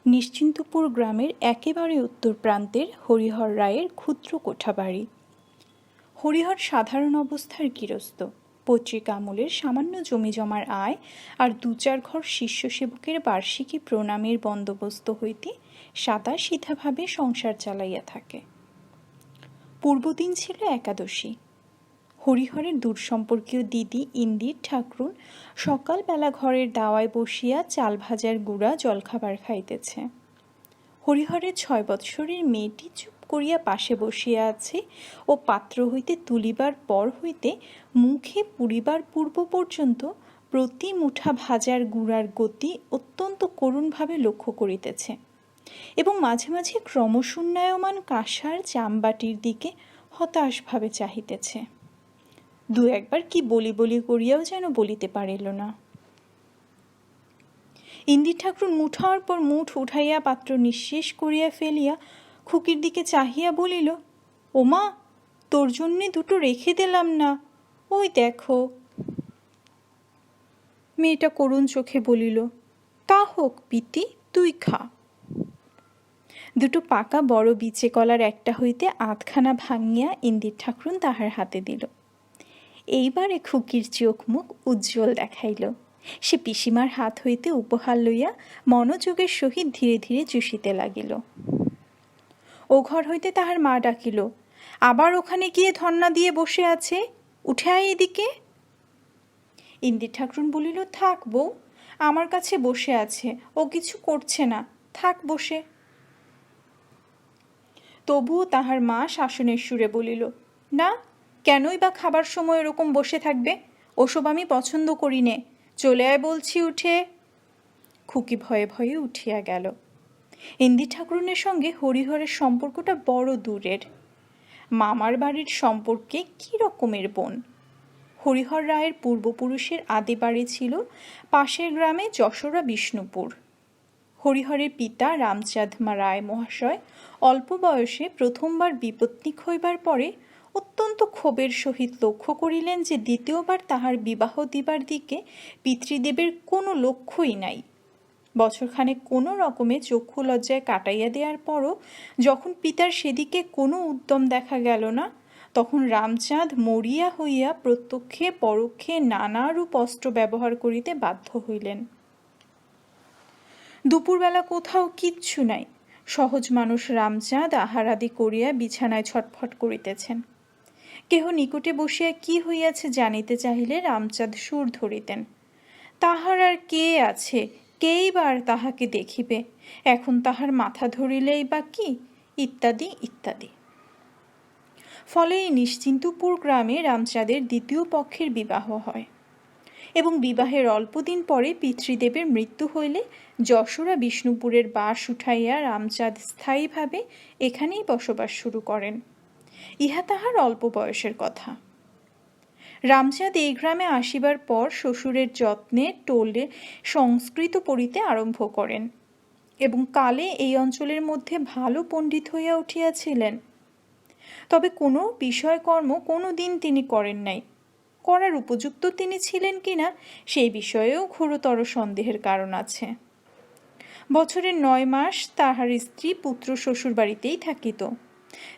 নিশ্চিন্তপুর গ্রামের একেবারে উত্তর প্রান্তের হরিহর রায়ের ক্ষুদ্র কোঠাবাড়ি। হরিহর সাধারণ অবস্থার গৃহস্থ। পৈতৃক আমলের সামান্য জমিজমার আয় আর ২-৪ ঘর শিষ্য সেবকের বার্ষিকী প্রণামের বন্দোবস্ত হইতে সাদাসিধাভাবে সংসার চালাইয়া থাকে। পূর্বদিন ছিল একাদশী। হরিহরের দূরসম্পর্কীয় দিদি ইন্দির ঠাকরুন সকালবেলা ঘরের দাওয়ায় বসিয়া চাল ভাজার গুঁড়া জলখাবার খাইতেছে। হরিহরের ৬ বৎসরের মেয়েটি চুপ করিয়া পাশে বসিয়া আছে ও পাত্র হইতে তুলিবার পর হইতে মুখে পুরিবার পূর্ব পর্যন্ত প্রতি মুঠা ভাজার গুঁড়ার গতি অত্যন্ত করুণভাবে লক্ষ্য করিতেছে এবং মাঝে মাঝে ক্রমশূন্যায়মান কাঁসার চামবাটির দিকে হতাশভাবে চাহিতেছে। ২-১ বার কি বলি বলি করিয়াও যেন বলিতে পারিল না। ইন্দির ঠাকরুন মুঠার পর মুঠ উঠাইয়া পাত্র নিঃশেষ করিয়া ফেলিয়া খুকির দিকে চাহিয়া বলিল, ওমা, তোর জন্যে দুটো রেখে দিলাম না, ওই দেখো। মেয়েটা করুণ চোখে বলিল, তা হোক পিতি, তুই খা। দুটো পাকা বড় বিচে কলার একটা হইতে আধখানা ভাঙিয়া ইন্দির ঠাকরুন তাহার হাতে দিল। এইবারে খুকির চোখ মুখ উজ্জ্বল দেখাইল। সে পিসিমার হাত হইতে উপহার লইয়া মনোযোগের সহিত ধীরে ধীরে চুষিতে লাগিল। ও ঘর হইতে তাহার মা ডাকিল, আবার ওখানে গিয়ে ধন্না দিয়ে বসে আছে, উঠে আয় এদিকে। ইন্দির ঠাকরুন বলিল, থাক বউ, আমার কাছে বসে আছে, ও কিছু করছে না, থাক বসে। তবুও তাহার মা শাসনের সুরে বলিল, না, কেনই বা খাবার সময় এরকম বসে থাকবে, ওসব আমি পছন্দ করি নে, চলে আয় বলছি, উঠে। খুকি ভয়ে ভয়ে উঠিয়া গেল। ইন্দির ঠাকরুনের সঙ্গে হরিহরের সম্পর্কটা বড় দূরের। মামার বাড়ির সম্পর্কে কী রকমের বোন। হরিহর রায়ের পূর্বপুরুষের আদি বাড়ি ছিল পাশের গ্রামে যশোরা বিষ্ণুপুর। হরিহরের পিতা রামচাঁদ রায় মহাশয় অল্প বয়সে প্রথমবার বিপত্নিক হইবার পরে অত্যন্ত ক্ষোভের সহিত লক্ষ্য করিলেন যে দ্বিতীয়বার তাহার বিবাহ দিবার দিকে পিতৃদেবের কোনো লক্ষ্যই নাই। বছরখানেক কোনো রকমে চক্ষু লজ্জায় কাটাইয়া দেওয়ার পরও যখন পিতার সেদিকে কোনো উদ্যম দেখা গেল না, তখন রামচাঁদ মরিয়া হইয়া প্রত্যক্ষে পরোক্ষে নানারূপ অস্ত্র ব্যবহার করিতে বাধ্য হইলেন। দুপুরবেলা কোথাও কিচ্ছু নাই। সহজ মানুষ রামচাঁদ আহারাদি করিয়া বিছানায় ছটফট করিতেছেন। কেহ নিকটে বসিয়া কি হইয়াছে জানিতে চাহিলে রামচাঁদ সুর ধরিতেন, তাহার আর কে আছে, কেই বা আর তাহাকে দেখিবে, এখন তাহার মাথা ধরিলেই বা কি, ইত্যাদি ইত্যাদি। ফলে এই নিশ্চিন্তপুর গ্রামে রামচাঁদের দ্বিতীয় পক্ষের বিবাহ হয় এবং বিবাহের অল্পদিন পরে পিতৃদেবের মৃত্যু হইলে যশোরা বিষ্ণুপুরের বাস উঠাইয়া রামচাঁদ স্থায়ীভাবে এখানেই বসবাস শুরু করেন। ইহা তাহার অল্প বয়সের কথা। রামচাঁদ এই গ্রামে আসিবার পর শ্বশুরের যত্নে টোলে সংস্কৃত পড়িতে আরম্ভ করেন এবং কালে এই অঞ্চলের মধ্যে ভালো পণ্ডিত হইয়া উঠিয়াছিলেন। তবে কোনো বিষয়কর্ম কোনো দিন তিনি করেন নাই। করার উপযুক্ত তিনি ছিলেন কিনা সেই বিষয়েও ঘোরতর সন্দেহের কারণ আছে। বছরের ৯ মাস তাহার স্ত্রী পুত্র শ্বশুর বাড়িতেই থাকিত।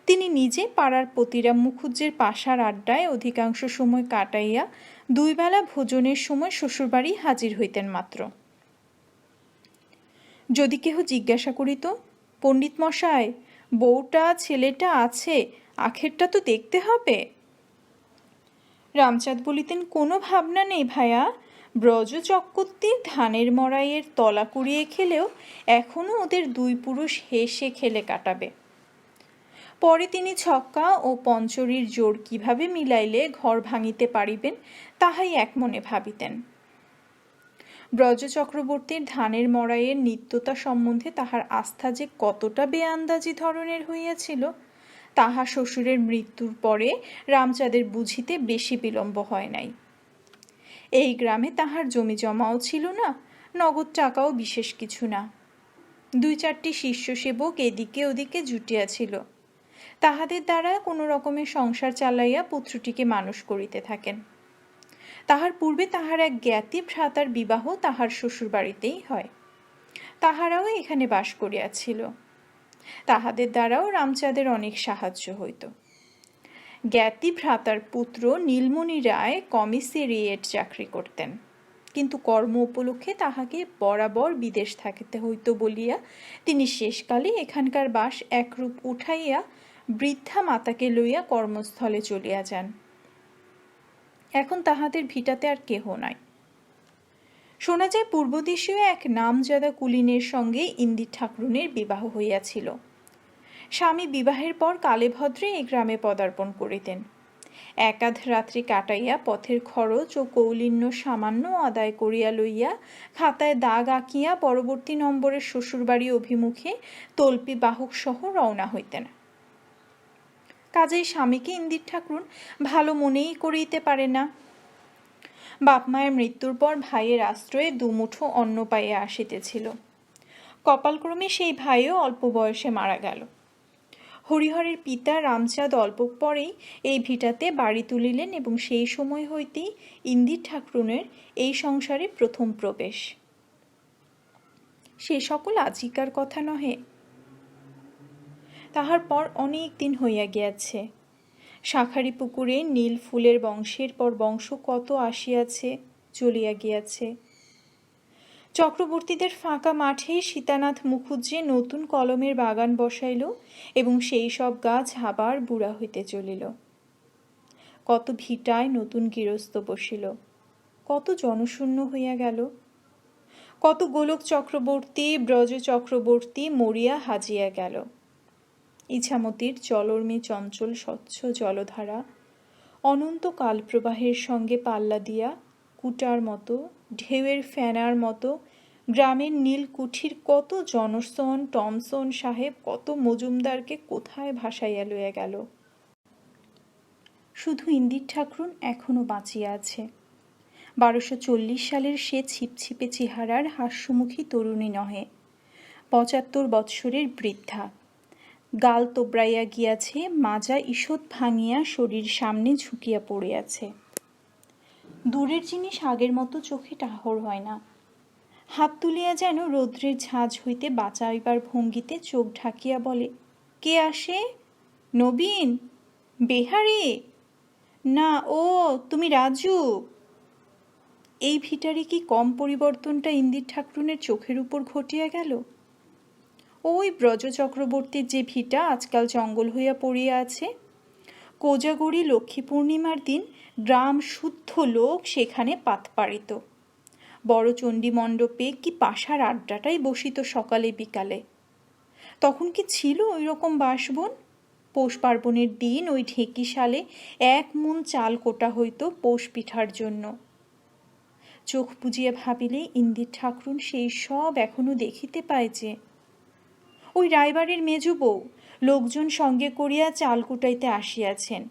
তিনি নিজে পাড়ার পতিরাম মুখুজ্জের পাশার আড্ডায় অধিকাংশ সময় কাটাইয়া ২ বেলা ভোজনের সময় শ্বশুরবাড়ি হাজির হইতেন মাত্র। যদি কেহ জিজ্ঞাসা করিত, পণ্ডিত মশাই, বউটা ছেলেটা আছে, আখেরটা তো দেখতে হবে। রামচাঁদ বলিতেন, কোনো ভাবনা নেই ভায়া, ব্রজ চক্রবর্তীর ধানের মড়াইয়ের তলা কুড়িয়ে খেলেও এখনও ওদের ২ পুরুষ হেসে খেলে কাটাবে। পরে তিনি ছক্কা ও পঞ্চরীর জোর কিভাবে মিলাইলে ঘর ভাঙিতে পারিবেন তাহাই এক মনে ভাবিতেন। ব্রজ চক্রবর্তীর ধানের মড়াইয়ের নিত্যতা সম্বন্ধে তাহার আস্থা যে কতটা বেআন্দাজি ধরনের হইয়াছিল তাহা শ্বশুরের মৃত্যুর পরে রামচাঁদের বুঝিতে বেশি বিলম্ব হয় নাই। এই গ্রামে তাহার জমি জমাও ছিল না, নগদ টাকাও বিশেষ কিছু না। ২-৪টি শিষ্য সেবক এদিকে ওদিকে জুটিয়াছিল। তাহাদের দ্বারা কোনো রকমের সংসার চালাইয়া পুত্রটিকে মানুষ করিতে থাকেন। তাহার পূর্বে তাহার এক জ্ঞাতি ভ্রাতার বিবাহ তাহার শ্বশুর বাড়িতেই হয়। তাহারাও এখানে বাস করিয়াছিল। তাহাদের দ্বারাও রামচাঁদের অনেক সাহায্য হইত। জ্ঞাতি ভ্রাতার পুত্র নীলমণি রায় কমিসেরিয়েট চাকরি করতেন, কিন্তু কর্ম উপলক্ষে তাহাকে বরাবর বিদেশ থাকিতে হইত বলিয়া তিনি শেষকালে এখানকার বাস একরূপ উঠাইয়া বৃদ্ধা মাতাকে লইয়া কর্মস্থলে চলিয়া যান। এখন তাহাদের ভিটাতে আর কেহ নাই। শোনা যায় পূর্বদেশীয় এক নামজাদা কুলীনের সঙ্গে ইন্দির ঠাকরুনের বিবাহ হইয়াছিল। স্বামী বিবাহের পর কালেভদ্রে এই গ্রামে পদার্পণ করিতেন। একাধ রাত্রি কাটাইয়া পথের খরচ ও কৌলিন্য সামান্য আদায় করিয়া লইয়া খাতায় দাগ আঁকিয়া পরবর্তী নম্বরের শ্বশুরবাড়ি অভিমুখে তল্পি বাহক সহ রওনা হইতেন। কাজেই স্বামীকে ইন্দির ঠাকরুন ভালো মনেই করিতে পারে না। বাপ মায়ের মৃত্যুর পর ভাইয়ের আশ্রয়ে দুমুঠো অন্ন পাইয়া আসিতেছিল। কপালক্রমে সেই ভাইও অল্প বয়সে মারা গেল। হরিহরের পিতা রামচাঁদ অল্প পরেই এই ভিটাতে বাড়ি তুলিলেন এবং সেই সময় হইতেই ইন্দির ঠাকরুনের এই সংসারে প্রথম প্রবেশ। সে সকল আজিকার কথা নহে। তাহার পর অনেক দিন হইয়া গিয়াছে। শাঁখারি পুকুরে নীল ফুলের বংশের পর বংশ কত আসিয়াছে, চলিয়া গিয়াছে। চক্রবর্তীদের ফাঁকা মাঠে সীতানাথ মুখুজ্জে নতুন কলমের বাগান বসাইল এবং সেই সব গাছ আবার বুড়া হইতে চলিল। কত ভিটায় নতুন গৃহস্থ বসিল, কত জনশূন্য হইয়া গেল। কত গোলক চক্রবর্তী ব্রজ চক্রবর্তী মরিয়া হাজিয়া গেল। ইছামতির জলর্মী চঞ্চল স্বচ্ছ জলধারা অনন্ত কালপ্রবাহের সঙ্গে পাল্লা দিয়া কুটার মতো, ঢেউয়ের ফেনার মতো গ্রামের নীলকুঠির কত জনসন টমসন সাহেব, কত মজুমদারকে কোথায় ভাসাইয়া লইয়া গেল। শুধু ইন্দির ঠাকরুন এখনো বাঁচিয়া আছে। 1240 সালের সে ছিপছিপে চেহারার হাস্যমুখী তরুণী নহে, 75 বৎসরের বৃদ্ধা। গাল তোবড়াইয়া গিয়াছে, মাজা ঈষৎ ভাঙিয়া শরীর সামনে ঝুঁকিয়া পড়িয়াছে। দূরের জিনিস আগের মতো চোখে টাহর হয় না। হাত তুলিয়া যেন রৌদ্রের ঝাঁজ হইতে বাঁচাইবার ভঙ্গিতে চোখ ঢাকিয়া বলে, কে আসে? নবীন? বেহারি? না, ও তুমি রাজু। এই ভিটারে কি কম পরিবর্তনটা ইন্দির ঠাকরুনের চোখের উপর ঘটিয়া গেল? ওই ব্রজ চক্রবর্তীর যে ভিটা আজকাল জঙ্গল হইয়া পড়িয়া আছে, কোজাগরি লক্ষ্মী পূর্ণিমার দিন গ্রাম শুদ্ধ লোক সেখানে পাত পাড়িত। বড় চণ্ডী মণ্ডপে কি পাশার আড্ডাটাই বসিত সকালে বিকালে। তখন কি ছিল ওই রকম বাসবন? পৌষ পার্বণের দিন ওই ঢেঁকিশালে 1 মুন চাল কোটা হইত পৌষ পিঠার জন্য। চোখ বুজিয়া ভাবিলে ইন্দির ঠাকরুন সেই সব এখনো দেখিতে পায় যে। ওই রায়বাড়ির মেজো বউ লোকজন সঙ্গে করিয়া চাল কুটাইতে আসিয়াছেন।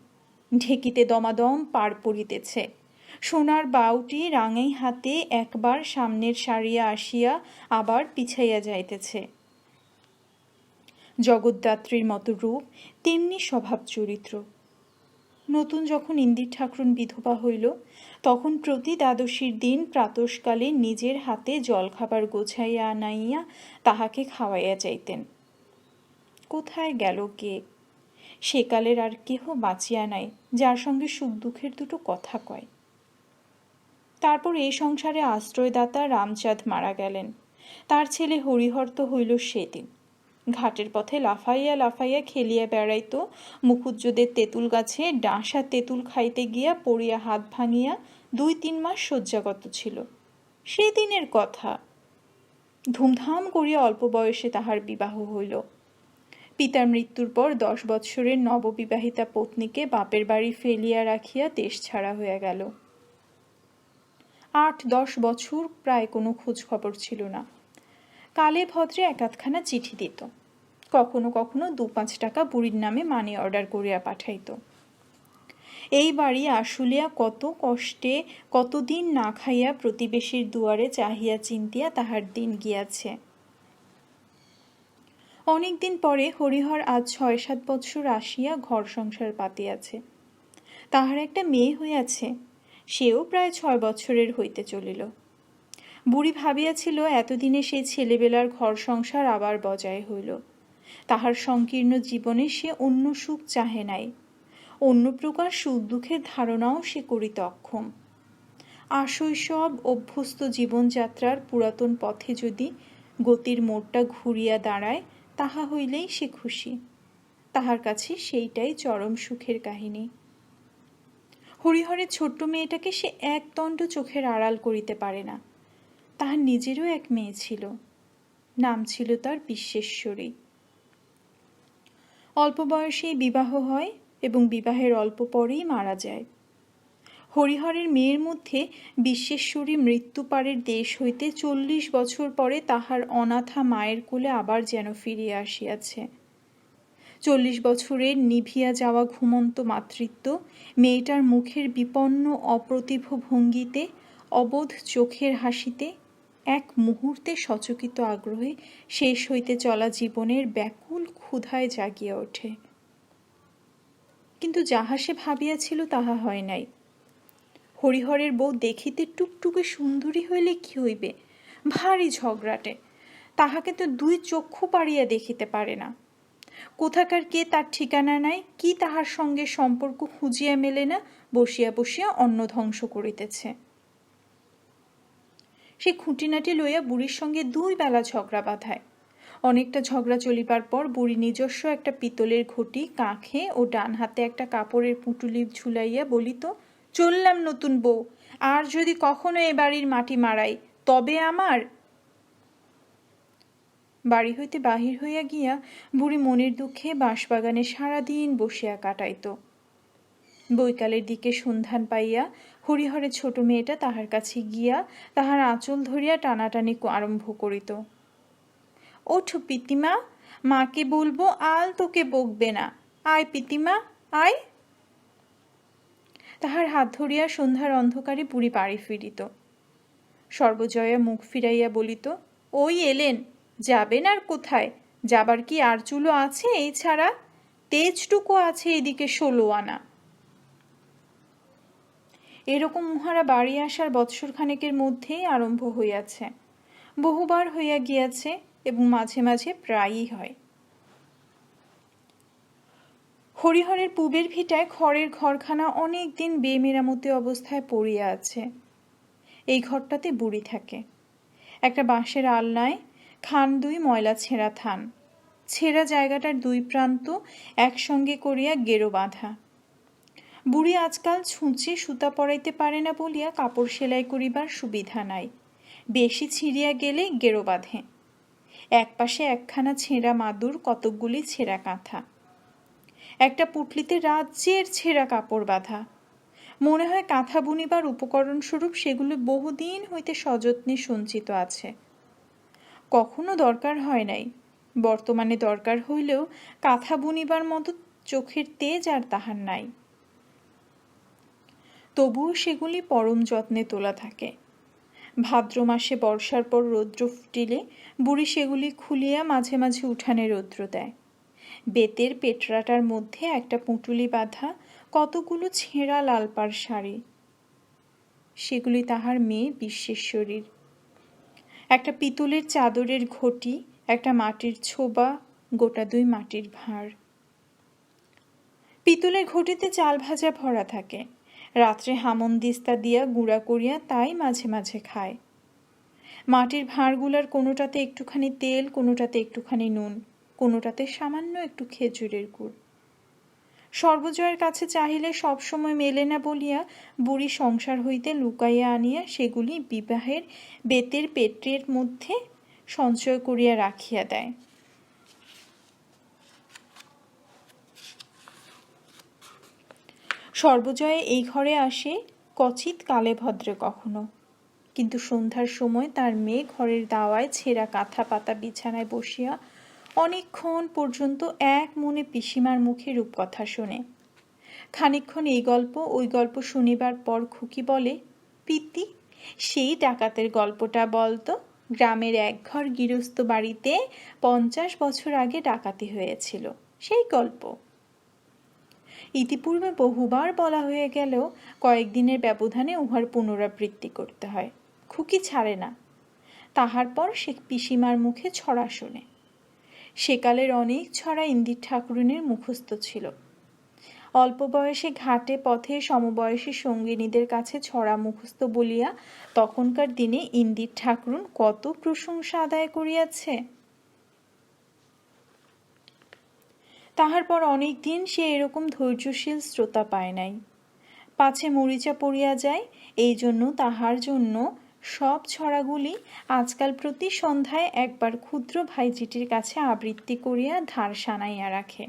ঢেকিতে দমাদম পার পড়িতেছে। সোনার বাউটি রাঙাই হাতে একবার সামনের সারিয়া আসিয়া আবার পিছাইয়া যাইতেছে। জগদ্ধাত্রীর মতো রূপ, তেমনি স্বভাব চরিত্র। নতুন যখন ইন্দির ঠাকরুন বিধবা হইল, তখন প্রতি দ্বাদশীর দিন প্রাতঃকালে নিজের হাতে জলখাবার গোছাইয়া আনাইয়া তাহাকে খাওয়াইয়া যাইতেন। কোথায় গেল কে? সেকালের আর কেহ বাঁচিয়া নাই যার সঙ্গে সুখ দুঃখের দুটো কথা কয়। তারপর এই সংসারে আশ্রয়দাতা রামচাঁদ মারা গেলেন। তার ছেলে হরিহর তো হইল সেদিন। ঘাটের পথে লাফাইয়া লাফাইয়া খেলিয়া বেড়াইত, মুখুজ্জদের তেঁতুল গাছে ডাঁসা তেঁতুল খাইতে গিয়া পড়িয়া হাত ভাঙিয়া 2-3 মাস শয্যাগত ছিল। সেদিনের কথা। ধুমধাম করিয়া অল্প বয়সে তাহার বিবাহ হইল। পিতার মৃত্যুর পর 10 বৎসরের নববিবাহিতা পত্নীকে বাপের বাড়ি ফেলিয়া রাখিয়া দেশ ছাড়া হইয়া গেল। 8-10 বছর প্রায় কোনো খোঁজ খবর ছিল না। কালে ভদ্রে একাধখানা চিঠি দিত, কখনো কখনো 2-5 টাকা বুড়ির নামে মানি অর্ডার করিয়া পাঠাইত। এই বাড়ি আসুলিয়া কত কষ্টে কতদিন না খাইয়া প্রতিবেশীর দুয়ারে চাহিয়া চিন্তিয়া তাহার দিন গিয়াছে। অনেক দিন পরে হরিহর আজ 6-7 বৎসর আসিয়া ঘর সংসার পাতিয়াছে। তাহার একটা মেয়ে হইয়াছে, সেও প্রায় 6 বৎসরের হইতে চলিল। বুড়ি ভাবিয়াছিল এতদিনে সেই ছেলেবেলার ঘর সংসার আবার বজায় হইল। তাহার সংকীর্ণ জীবনে সে অন্য সুখ চাহে নাই, অন্য প্রকার সুখ দুঃখের ধারণাও সে করিতে অক্ষম। আশৈশব অভ্যস্ত জীবনযাত্রার পুরাতন পথে যদি গতির মোড়টা ঘুরিয়া দাঁড়ায়, তাহা হইলেই সে খুশি। তাহার কাছে সেইটাই চরম সুখের কাহিনী। হরিহরের ছোট্ট মেয়েটাকে সে একদণ্ড চোখের আড়াল করিতে পারে না। তাহার নিজেরও এক মেয়ে ছিল, নাম ছিল তার বিশ্বেশ্বরী। অল্প বয়সেই বিবাহ হয় এবং বিবাহের অল্প পরেই মারা যায়। হরিহরের মেয়ের মধ্যে বিশ্বেশ্বরী মৃত্যুপারের দেশ হইতে 40 বছর পরে তাহার অনাথা মায়ের কোলে আবার যেন ফিরিয়া আসিয়াছে। 40 বছরের নিভিয়া যাওয়া ঘুমন্ত মাতৃত্ব মেয়েটার মুখের বিপন্ন অপ্রতিভ ভঙ্গিতে, অবোধ চোখের হাসিতে, এক মুহূর্তে সচকিত আগ্রহে শেষ হইতে চলা জীবনের ব্যাকুল ক্ষুধায় জাগিয়া ওঠে। কিন্তু যাহা সে ভাবিয়াছিল তাহা হয় নাই। হরিহরের বউ দেখিতে টুকটুকে সুন্দরী হইলে কি হইবে, ভারী ঝগড়াটে, তাহাকে তো 2 চক্ষু পাড়িয়া দেখিতে পারে না। কোথাকার কে তার ঠিকানা নাই, কি তাহার সঙ্গে সম্পর্ক খুঁজিয়া মেলে না, বসিয়া বসিয়া অন্ন ধ্বংস করিতেছে। সে খুঁটিনাটি লইয়া বুড়ির সঙ্গে 2 বেলা ঝগড়া বাঁধায়। অনেকটা ঝগড়া চলিবার পর বুড়ি নিজস্ব একটা পিতলের ঘটি কাঁখে ও ডান হাতে একটা কাপড়ের পুঁটুলি ঝুলাইয়া বলিত, চললাম নতুন বউ, আর যদি কখনো এ বাড়ির মাটি মারাই তবে আমার। বাড়ি হইতে বাহির হইয়া গিয়া বুড়ি মনের দুঃখে বাঁশবাগানে সারাদিন বসিয়া কাটাইত। বৈকালের দিকে সন্ধান পাইয়া হরিহরের ছোট মেয়েটা তাহার কাছে গিয়া তাহার আঁচল ধরিয়া টানাটানি আরম্ভ করিত। ওঠো পিতিমা, মাকে বলবো আল তোকে বকবে না, আয় পিতিমা আয়। তাহার হাত ধরিয়া সন্ধ্যার অন্ধকারে বুড়ি বাড়ি ফিরিত। সর্বজয়া মুখ ফিরাইয়া বলিত, ওই এলেন, যাবেন আর কোথায়, যাবার কি আর চুলো আছে এই ছাড়া, তেজটুকু আছে এদিকে 16 আনা। এরকম উহারা বাড়ি আসার বৎসরখানেকের মধ্যেই আরম্ভ হইয়াছে, বহুবার হইয়া গিয়াছে এবং মাঝে মাঝে প্রায়ই হয়। হরিহরের পূবের ভিটায় খড়ের ঘরখানা অনেক দিন বেমেরামতি অবস্থায় পড়িয়া আছে। এই ঘরটাতে বুড়ি থাকে। একটা বাঁশের আলনায় খান 2 ময়লা ছেঁড়া থান, ছেঁড়া জায়গাটার 2 প্রান্ত একসঙ্গে করিয়া গেরো বাঁধা। বুড়ি আজকাল ছুঁচে সুতা পরাইতে পারে না বলিয়া কাপড় সেলাই করিবার সুবিধা নাই, বেশি ছিঁড়িয়া গেলে গেরো বাঁধে। এক পাশে একখানা ছেঁড়া মাদুর, কতকগুলি ছেঁড়া কাঁথা, একটা পুটলিতে রাজ্যের ছেঁড়া কাপড় বাঁধা। মনে হয় কাঁথা বুনিবার উপকরণ স্বরূপ সেগুলো বহুদিন হইতে সযত্নে সঞ্চিত আছে, কখনো দরকার হয় নাই। বর্তমানে দরকার হইলেও কাঁথা বুনিবার মতো চোখের তেজ আর তাহার নাই। তবুও সেগুলি পরম যত্নে তোলা থাকে। ভাদ্র মাসে বর্ষার পর রৌদ্র ফুটিলে বুড়ি সেগুলি খুলিয়া মাঝে মাঝে উঠানে রৌদ্র দেয়। বেতের পেটরাটার মধ্যে একটা পুঁটুলি বাঁধা কতগুলো ছেঁড়া লালপাড় শাড়ি, সেগুলি তাহার মেয়ে বিশ্বেশ্বরীর। একটা পিতলের চাদরের ঘটি, একটা মাটির ছোবা, গোটা 2 মাটির ভাঁড়। পিতলের ঘটিতে চাল ভাজা ভরা থাকে, রাত্রে হামনদিস্তা দিয়া গুঁড়া করিয়া তাই মাঝে মাঝে খায়। মাটির ভাঁড়গুলার কোনোটাতে একটুখানি তেল, কোনোটাতে একটুখানি নুন, কোনোটাতে সামান্য একটু খেজুরের গুড়। সর্বজয়ের কাছে চাহিলে সবসময় মেলে না বলিয়া বুড়ি সংসার হইতে লুকাইয়া আনিয়া সেগুলি বিবাহের বেতের পেটের মধ্যে সঞ্চয় করিয়া রাখিয়া দেয়। সর্বজয়ে এই ঘরে আসে কচিৎ কালে ভদ্রে কখনো, কিন্তু সন্ধ্যার সময় তার মেয়ে ঘরের দাওয়ায় ছেঁড়া কাঁথা পাতা বিছানায় বসিয়া অনেকক্ষণ পর্যন্ত এক মনে পিসিমার মুখে রূপকথা শোনে। খানিকক্ষণ এই গল্প ওই গল্প শুনিবার পর খুকি বলে, পিতি সেই ডাকাতের গল্পটা বলতো, গ্রামের এক ঘর গৃহস্থ বাড়িতে 50 বছর আগে ডাকাতি হয়েছিল, সেই গল্প। ইতিপূর্বে বহুবার বলা হয়ে গেলেও কয়েকদিনের ব্যবধানে উহার পুনরাবৃত্তি করতে হয়। খুকি ছাড়ে না, তাহার পর সে পিসিমার মুখে ছড়া শোনে। সেকালের অনেক ছড়া ইন্দির ঠাকুরুনের মুখস্থ ছিল। অল্প বয়সে ঘাটে পথে সমবয়সী সঙ্গিনীদের কাছে ছড়া মুখস্থ বলিয়া তখনকার দিনে ইন্দির ঠাকুরুন কত প্রশংসা আদায় করিয়াছে। তাহার পর অনেক দিন সে এরকম ধৈর্যশীল শ্রোতা পায় নাই। পাছে মরিচা পড়িয়া যায়, এই জন্য তাহার জন্য সব ছড়াগুলি আজকাল প্রতি সন্ধ্যায় একবার ক্ষুদ্র ভাইজিটির কাছে আবৃত্তি করিয়া ধার সানাইয়া রাখে।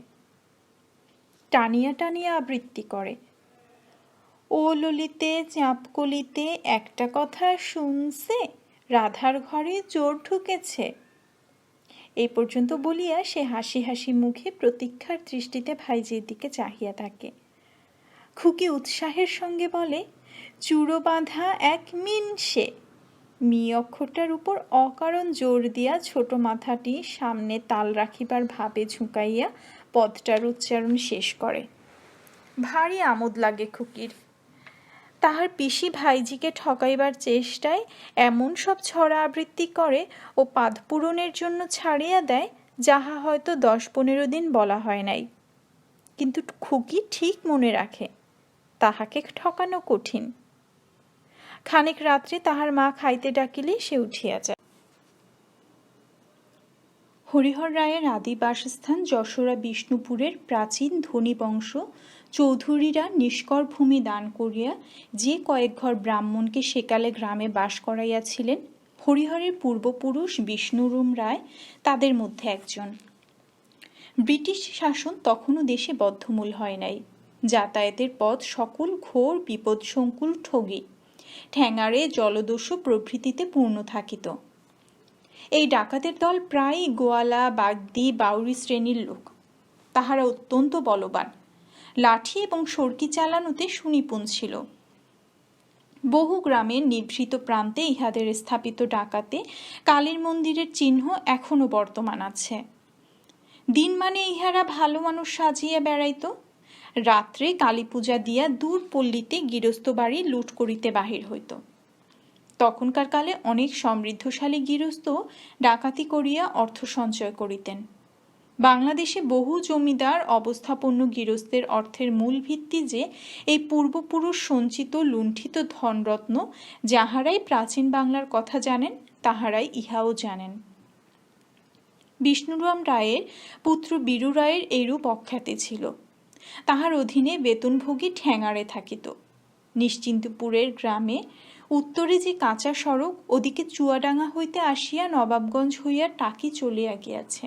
টানিয়া টানিয়া আবৃত্তি করে। ও ললিতে চাঁপকলিতে একটা কথা শুনছে, রাধার ঘরে চোর ঢুকেছে। এই পর্যন্ত বলিয়া সে হাসি হাসি মুখে প্রতীক্ষার দৃষ্টিতে ভাইজির দিকে চাহিয়া থাকে। খুকি উৎসাহের সঙ্গে বলে, চূড়ো বাঁধা এক মিনসে। মি অক্ষরটার উপর অকারণ জোর দিয়া ছোট মাথাটি সামনে তাল রাখিবার ভাবে ঝুঁকাইয়া পদটার উচ্চারণ শেষ করে। ভারী আমোদ লাগে খুকির। তাহার পিসি ভাইজিকে ঠকাইবার চেষ্টায় এমন সব ছড়া আবৃত্তি করে ও পাদ পূরণের জন্য ছাড়িয়া দেয়, যাহা হয়তো 10-15 দিন বলা হয় নাই। কিন্তু খুকি ঠিক মনে রাখে, তাহাকে ঠকানো কঠিন। খানিক রাত্রে তাহার মা খাইতে ডাকিলে সে উঠিয়া যায়। হরিহর রায়ের আদি বাসস্থান যশোরা বিষ্ণুপুরের প্রাচীন ধনী বংশ চৌধুরীরা নিষ্কর ভূমি দান করিয়া যে কয়েক ঘর ব্রাহ্মণকে সেকালে গ্রামে বাস করাইয়াছিলেন, হরিহরের পূর্বপুরুষ বিষ্ণুরুম রায় তাদের মধ্যে একজন। ব্রিটিশ শাসন তখনও দেশে বদ্ধমূল হয় নাই। যাতায়াতের পথ সকল ঘোর বিপদসংকুল ঠগি, ঠ্যাঙাড়ে, জলদস্যু প্রভৃতিতে পূর্ণ থাকিত। এই ডাকাতের দল প্রায়ই গোয়ালা, বাগদি, বাউরি শ্রেণীর লোক। তাহারা অত্যন্ত বলবান, লাঠি এবং সরকি চালানোতে সুনিপুণ ছিল। বহু গ্রামের নিভৃত প্রান্তে ইহাদের স্থাপিত ডাকাতে কালীর মন্দিরের চিহ্ন এখনো বর্তমান আছে। দিন মানে ইহারা ভালো মানুষ সাজিয়া বেড়াইত, রাত্রে কালী পূজা দিয়া দূর পল্লীতে গৃহস্থ বাড়ি লুট করিতে বাহির হইত। তখনকার কালে অনেক সমৃদ্ধশালী গৃহস্থ ডাকাতি করিয়া অর্থ সঞ্চয় করিতেন। বাংলাদেশে বহু জমিদার অবস্থাপন্ন গৃহস্থের অর্থের মূল ভিত্তি যে এই পূর্বপুরুষ সঞ্চিত লুণ্ঠিত ধনরত্ন, যাহারাই প্রাচীন বাংলার কথা জানেন তাহারাই ইহাও জানেন। বিষ্ণুরাম রায়ের পুত্র বীরু রায়ের এইরূপ অখ্যাতি ছিল। তাহার অধীনে বেতনভোগী ঠ্যাঙাড়ে থাকিত। নিশ্চিন্তপুরের গ্রামে উত্তরে যে কাঁচা সড়ক, ওদিকে চুয়াডাঙ্গা হইতে আসিয়া নবাবগঞ্জ হইয়া টাকি চলিয়া গিয়াছে।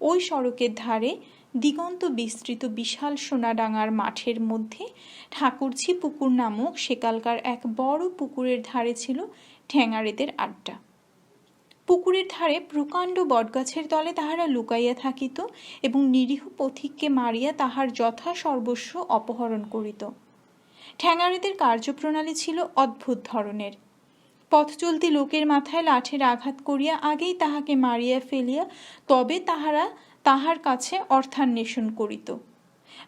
ওই সড়কের ধারে দিগন্ত বিস্তৃত বিশাল সোনাডাঙ্গার মাঠের মধ্যে ঠাকুরঝি পুকুর নামক সেকালকার এক বড় পুকুরের ধারে ছিল ঠ্যাঙাড়েদের আড্ডা। পুকুরের ধারে প্রকাণ্ড বটগাছের তলে তাহারা লুকাইয়া থাকিত এবং নিরীহ পথিককে মারিয়া তাহার যথা সর্বস্ব অপহরণ করিত। ঠ্যাঙাড়েদের কার্যপ্রণালী ছিল অদ্ভুত ধরনের। পথ চলতি লোকের মাথায় লাঠির আঘাত করিয়া আগেই তাহাকে মারিয়া ফেলিয়া তবে তাহারা তাহার কাছে অর্থান্বেষণ করিত।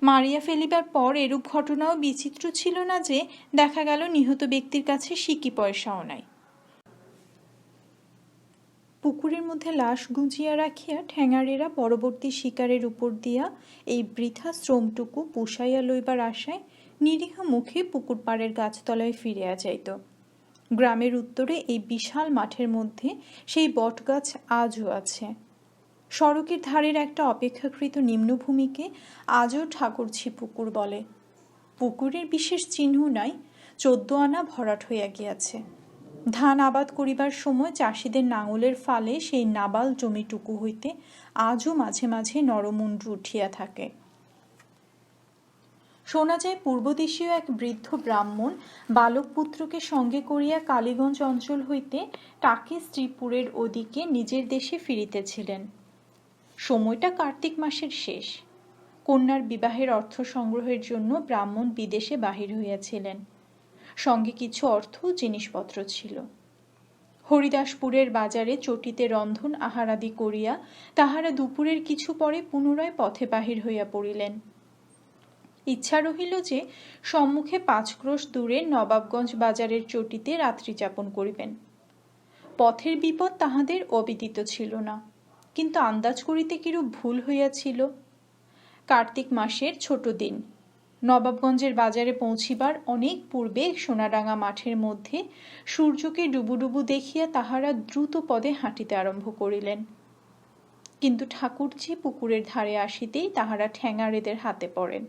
মারিয়া ফেলিবার পর এরূপ ঘটনাও বিচিত্র ছিল না যে দেখা গেল নিহত ব্যক্তির কাছে সিকি পয়সাও নাই। পুকুরের মধ্যে লাশ গুঁজিয়া রাখিয়া ঠ্যাঙাড়েরা পরবর্তী শিকারের উপর দিয়া এই বৃথা শ্রমটুকু পুষাইয়া লইবার আশায় নিরীহ মুখে পুকুর পাড়ের গাছতলায় ফিরিয়া যাইত। গ্রামের উত্তরে এই বিশাল মাঠের মধ্যে সেই বটগাছ আজও আছে। সড়কের ধারের একটা অপেক্ষাকৃত নিম্নভূমিকে আজও ঠাকুরঝি পুকুর বলে। পুকুরের বিশেষ চিহ্ন নাই, 14 আনা ভরাট হইয়া গিয়াছে। ধান আবাদ করিবার সময় চাষিদের নাঙলের ফালে সেই নাবাল জমিটুকু হইতে আজও মাঝে মাঝে নরমুন্ডু উঠিয়া থাকে। শোনা যায় পূর্বদেশীয় এক বৃদ্ধ ব্রাহ্মণ বালক পুত্রকে সঙ্গে করিয়া কালীগঞ্জ অঞ্চল হইতে টাকি শ্রীপুরের ওদিকে নিজের দেশে ফিরিতেছিলেন। সময়টা কার্তিক মাসের শেষ। কন্যার বিবাহের অর্থ সংগ্রহের জন্য ব্রাহ্মণ বিদেশে বাহির হইয়াছিলেন। সঙ্গে কিছু অর্থ জিনিসপত্র ছিল। হরিদাসপুরের বাজারে চটিতে রন্ধন আহারাদি করিয়া তাহারা দুপুরের কিছু পরে পুনরায় পথে বাহির হইয়া পড়িলেন। ইচ্ছা রহিল যে সম্মুখে 5 ক্রোশ দূরে নবাবগঞ্জ বাজারের চটিতে রাত্রি যাপন করিবেন। পথের বিপদ তাহাদের অবিদিত ছিল না, কিন্তু আন্দাজ করিতে কিরূপ ভুল হইয়াছিল। কার্তিক মাসের ছোট দিন, নবাবগঞ্জের বাজারে পৌঁছিবার অনেক পূর্বে সোনারাঙা মাঠের মধ্যে সূর্যকে ডুবুডুবু দেখিয়া তাহারা দ্রুত পদে হাঁটিতে আরম্ভ করিলেন। কিন্তু ঠাকুরজি পুকুরের ধারে আসিতেই তাহারা ঠ্যাঙাড়েদের হাতে পড়েন।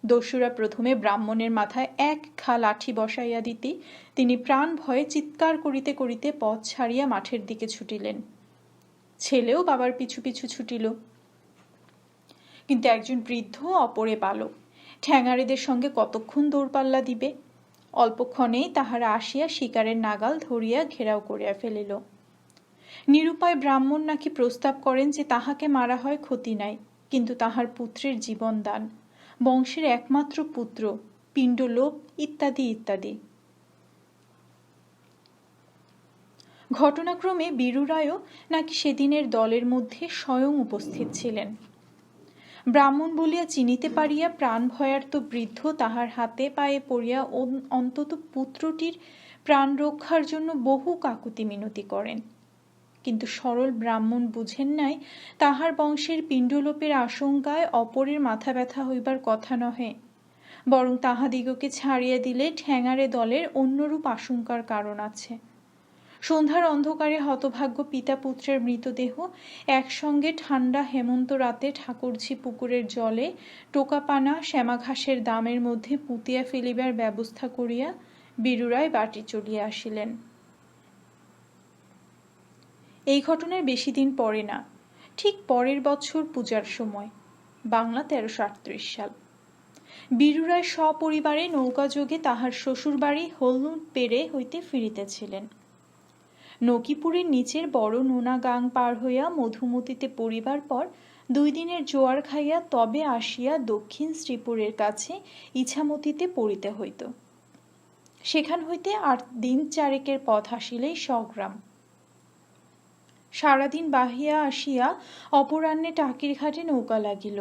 দস্যুরা প্রথমে ব্রাহ্মণের মাথায় এক খা লাঠি বসাইয়া দিতে তিনি প্রাণ ভয়ে চিৎকার করিতে করিতে পথ ছাড়িয়া মাঠের দিকে ছুটিলেন। ছেলেও বাবার পিছু পিছু ছুটিল। কিন্তু একজন বৃদ্ধ অপরে বালক ঠ্যাঙাড়েদের সঙ্গে কতক্ষণ দৌড়পাল্লা দিবে। অল্পক্ষণেই তাহারা আসিয়া শিকারের নাগাল ধরিয়া ঘেরাও করিয়া ফেলিল। নিরুপায় ব্রাহ্মণ নাকি প্রস্তাব করেন যে তাহাকে মারা হয় ক্ষতি নাই, কিন্তু তাহার পুত্রের জীবন দান, বংশের একমাত্র পুত্র, পিণ্ডলোপ ইত্যাদি ইত্যাদি। ঘটনাক্রমে বীরুরায়ও নাকি সেদিনের দলের মধ্যে স্বয়ং উপস্থিত ছিলেন। ব্রাহ্মণ বলিয়া চিনিতে পারিয়া প্রাণ ভয়ার্ত বৃদ্ধ তাহার হাতে পায়ে পড়িয়া অন্তত পুত্রটির প্রাণ রক্ষার জন্য বহু কাকুতি মিনতি করেন। কিন্তু সরল ব্রাহ্মণ বুঝেন নাই তাহার বংশের পিণ্ডলোপের আশঙ্কায় অপরের মাথা ব্যথা হইবার কথা নহে, বরং তাহাদিগকে ছাড়িয়া দিলে ঠ্যাঙাড়ে দলের অন্যরূপ আশঙ্কার কারণ আছে। সন্ধ্যার অন্ধকারে হতভাগ্য পিতা পুত্রের মৃতদেহ একসঙ্গে ঠান্ডা হেমন্ত রাতে ঠাকুরঝি পুকুরের জলে টোকাপানা শ্যামাঘাসের দামের মধ্যে পুঁতিয়া ফেলিবার ব্যবস্থা করিয়া বীরুরায় বাটি চলিয়া আসিলেন। এই ঘটনার বেশি দিন পরে না, ঠিক পরের বছর পূজার সময়, বাংলা 1338 সাল, বীরুরায় সপরিবারে নৌকাযোগে তাহার শ্বশুরবাড়ি হলনুট পেড়ে হইতে ফিরিতেছিলেন। নকিপুরের নিচের বড় নোনা গাং পার হইয়া মধুমতিতে পড়িবার পর 2 দিনের জোয়ার খাইয়া তবে আসিয়া দক্ষিণ শ্রীপুরের কাছে ইছামতিতে পড়িতে হইত। সেখান হইতে আর দিন 4 পথ আসিলেই স্বগ্রাম। সারাদিন বাহিয়া আসিয়া অপরাহ্নে টাকির ঘাটে নৌকা লাগিল।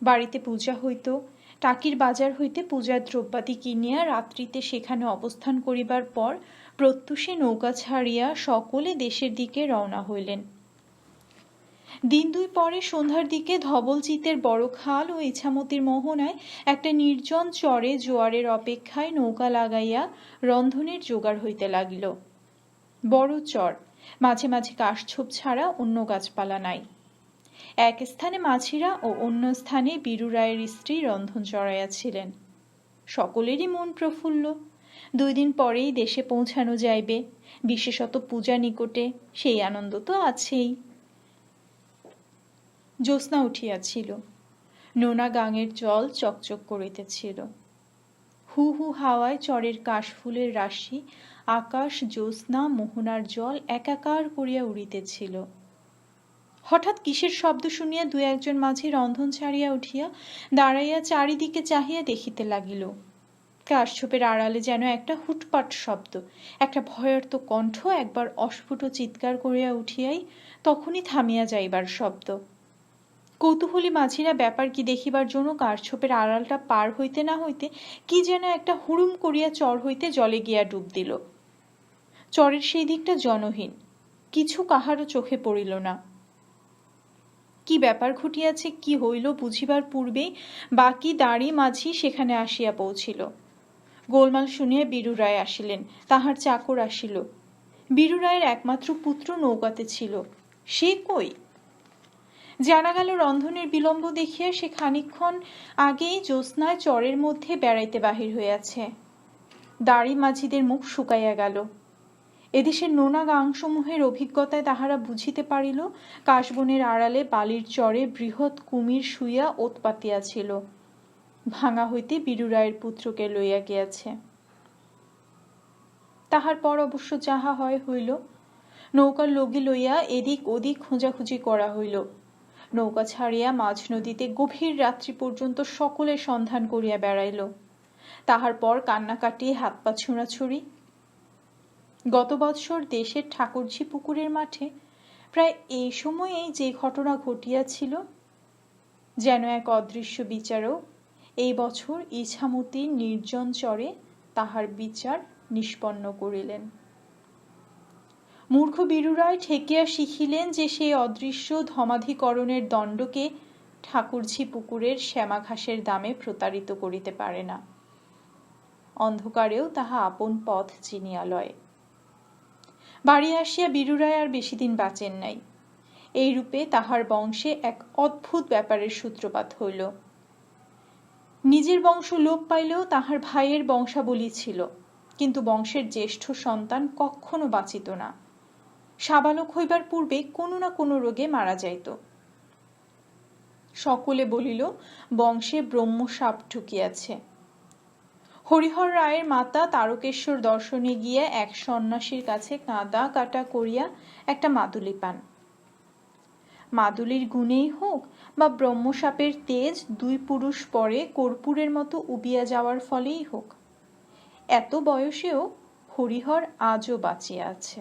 বাড়িতে পূজা হইত, টাকির বাজার হইতে পূজার দ্রব্যাদি কিনিয়া রাত্রিতে সেখানে অবস্থান করিবার পর প্রত্যুষে নৌকা ছাড়িয়া সকলে দেশের দিকে রওনা হইলেন। দিন 2 পরে সন্ধ্যার দিকে ধবলচিতের বড় খাল ও ইছামতির মোহনায় একটা নির্জন চরে জোয়ারের অপেক্ষায় নৌকা লাগাইয়া রন্ধনের জোগাড় হইতে লাগিল। বড় চর, মাঝে মাঝে কাশছোপ ছাড়া অন্য গাছপালা নাই। এক স্থানে মাঝিরা ও অন্য স্থানে বীরুরায়ের স্ত্রী রন্ধন চড়াইয়াছিলেন। সকলেরই মন প্রফুল্ল। 2 দিন পরেই দেশে পৌঁছানো যাইবে, বিশেষত পূজা নিকটে, সেই আনন্দ তো আছেই। জ্যোৎস্না উঠিয়াছিল, নোনা গাঙের জল চকচক করিতেছিল। হু হু হাওয়ায় চরের কাশফুলের রাশি আকাশ, জ্যোৎস্না, মোহনার জল একাকার করিয়া উড়িতেছিল। হঠাৎ কিসের শব্দ শুনিয়া 2-1 মাঝি রন্ধন ছাড়িয়া উঠিয়া দাঁড়াইয়া চারিদিকে চাহিয়া দেখিতে লাগিল। কাশছোপের আড়ালে যেন একটা হুটপাট শব্দ, একটা ভয়ার্ত কণ্ঠ একবার অস্ফুট চিৎকার করিয়া উঠিয়াই তখনই থামিয়া যাইবার শব্দ। কৌতূহলী মাঝিরা ব্যাপার কি দেখিবার জন্য কাশছোপের আড়ালটা পার হইতে না হইতে কি যেন একটা হুড়ুম করিয়া চর হইতে জলে গিয়া ডুব দিল। চরের সেই দিকটা জনহীন, কিছু কাহারও চোখে পড়িল না। কি ব্যাপার ঘটিয়াছে, কি হইল বুঝিবার পূর্বেই বাকি দাঁড়ি মাঝি সেখানে আসিয়া পৌঁছিল। গোলমাল শুনিয়া বীরুরায় আসিলেন, তাহার চাকর আসিল। বীরুরায়ের একমাত্র পুত্র নৌকাতে ছিল, সে কই? জানা গেল রন্ধনের বিলম্ব দেখিয়া সে খানিকক্ষণ আগেই জ্যোৎস্নায় চরের মধ্যে বেড়াইতে বাহির হইয়াছে। দাড়ি মাঝিদের মুখ শুকাইয়া গেল। এদেশের নোনা গাংসমূহের অভিজ্ঞতায় তাহারা বুঝিতে পারিল কাশবনের আড়ালে বালির চরে বৃহৎ কুমির শুইয়া ওত পাতিয়াছিল, ভাঙা হইতে বীরুরায়ের পুত্রকে লইয়া গিয়াছে। তাহার পর অবশ্য যাহা হয় হইল। নৌকার লগি লইয়া এদিক ওদিক খোঁজাখুঁজি করা হইল। নৌকা ছাড়িয়া মাঝ নদীতে গভীর রাত্রি পর্যন্ত সকলে সন্ধান করিয়া বেড়াইল। তাহার পর কান্নাকাটি, হাত পা ছুঁড়াছুড়ি। গত বৎসর দেশের ঠাকুরঝি পুকুরের মাঠে প্রায় এই সময়েই যে ঘটনা ঘটিয়াছিল, যেন এক অদৃশ্য বিচারক এই বছর ইছামতির নির্জন চরে তাহার বিচার নিষ্পন্ন করিলেন। মূর্খ বীরুরায় ঠেকিয়া শিখিলেন যে সেই অদৃশ্য ধমাধিকরণের দণ্ডকে ঠাকুরঝি পুকুরের শ্যামা ঘাসের দামে প্রতারিত করিতে পারে না। অন্ধকারেও তাহা আপন পথ চিনিয়া লয়। বাড়ি আসিয়া বীরুরায় আর বেশি দিন বাঁচেন নাই। এই রূপে তাহার বংশে এক অদ্ভুত ব্যাপারের সূত্রপাত হইল। নিজের বংশ লোপ পাইলেও তাহার ভাইয়ের বংশাবলী ছিল, কিন্তু বংশের জ্যেষ্ঠ সন্তান কখনো বাঁচিত না। সাবালক হইবার পূর্বে কোনো না কোনো রোগে মারা যাইত। সকলে বলিল বংশে ব্রহ্মসাপ ঢুকিয়াছে। হরিহর রায়ের মাতা তারকেশ্বর দর্শনে গিয়া এক সন্ন্যাসীর কাছে কাঁদা কাটা করিয়া একটা মাদুলি পান। মাদুলির গুণেই হোক বা ব্রহ্মসাপের তেজ 2 পুরুষ পরে কর্পূরের মতো উবিয়া যাওয়ার ফলেই হোক, এত বয়সেও হরিহর আজও বাঁচিয়া আছে।